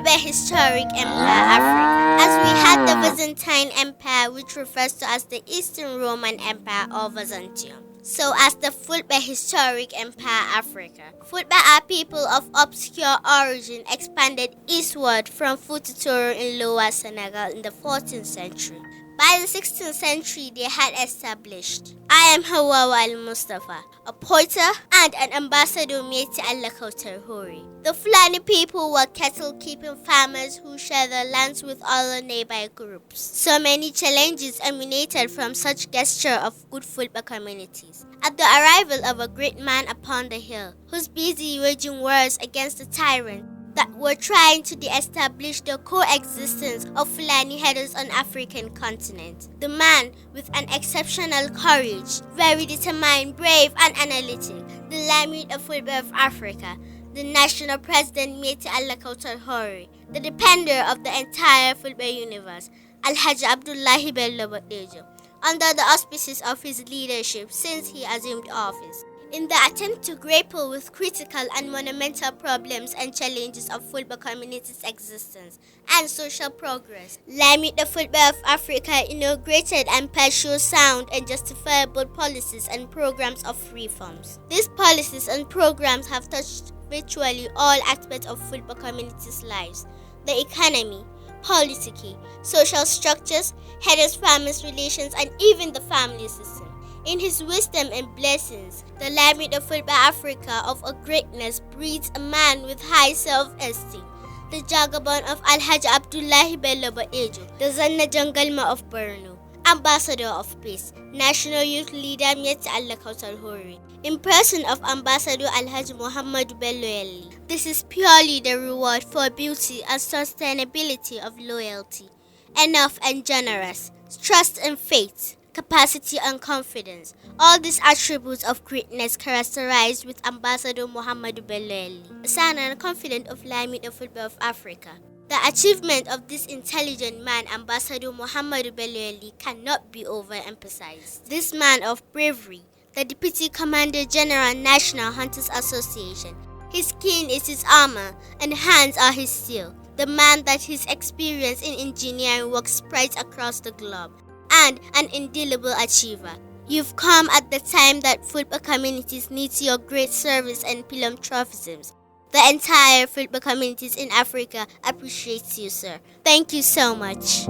Fulbe Historic Empire Africa, as we had the Byzantine Empire, which refers to as the Eastern Roman Empire or Byzantium. So as the Fulbe Historic Empire Africa. Fulbe are people of obscure origin expanded eastward from Futa Toro in Lower Senegal in the 14th century. By the 16th century, they had established I am Hawawa al-Mustafa, a pointer and an ambassador Métis Allah Kautar Hori. The Fulani people were cattle-keeping farmers who share their lands with other nearby groups. So many challenges emanated from such gesture of good Fulbe communities. At the arrival of a great man upon the hill, who's busy waging wars against the tyrant, that were trying to de-establish the coexistence of Fulani headers on African continent. The man with an exceptional courage, very determined, brave and analytic, the Lamid of Fulbe of Africa, the national president Métis Allah Kautar Hori, the defender of the entire Fulbe universe, Alhaji Abdullahi Bello Badejo, under the auspices of his leadership since he assumed office. In the attempt to grapple with critical and monumental problems and challenges of Fulbe community's existence and social progress, Lamid the Fulbe of Africa inaugurated and pursued sound and justifiable policies and programs of reforms. These policies and programs have touched virtually all aspects of Fulbe community's lives: the economy, politics, social structures, headers-farmers relations, and even the family system. In his wisdom and blessings, the Lamid of Fulbe Africa of a greatness breeds a man with high self-esteem, the Jagabon of Alhaji Abdullahi Bello Badejo, the Zanna Jangalma of Borno, Ambassador of Peace, National Youth Leader Métis Allah Kautar Hori, in person of Ambassador Alhaji Muhammadu Bello Yalli. This is purely the reward for beauty and sustainability of loyalty, enough and generous, trust and faith, capacity and confidence. All these attributes of greatness characterized with Ambassador Muhammadu Bello Yalli, a son and confidant of Lamid of Fulbe of Africa. The achievement of this intelligent man, Ambassador Muhammadu Bello Yalli, cannot be overemphasized. This man of bravery, the Deputy Commander General National Hunters Association. His skin is his armor and hands are his steel. The man that his experience in engineering work spreads across the globe, and an indelible achiever. You've come at the time that Fulbe communities need your great service and philanthropisms. The entire Fulbe communities in Africa appreciates you, sir. Thank you so much.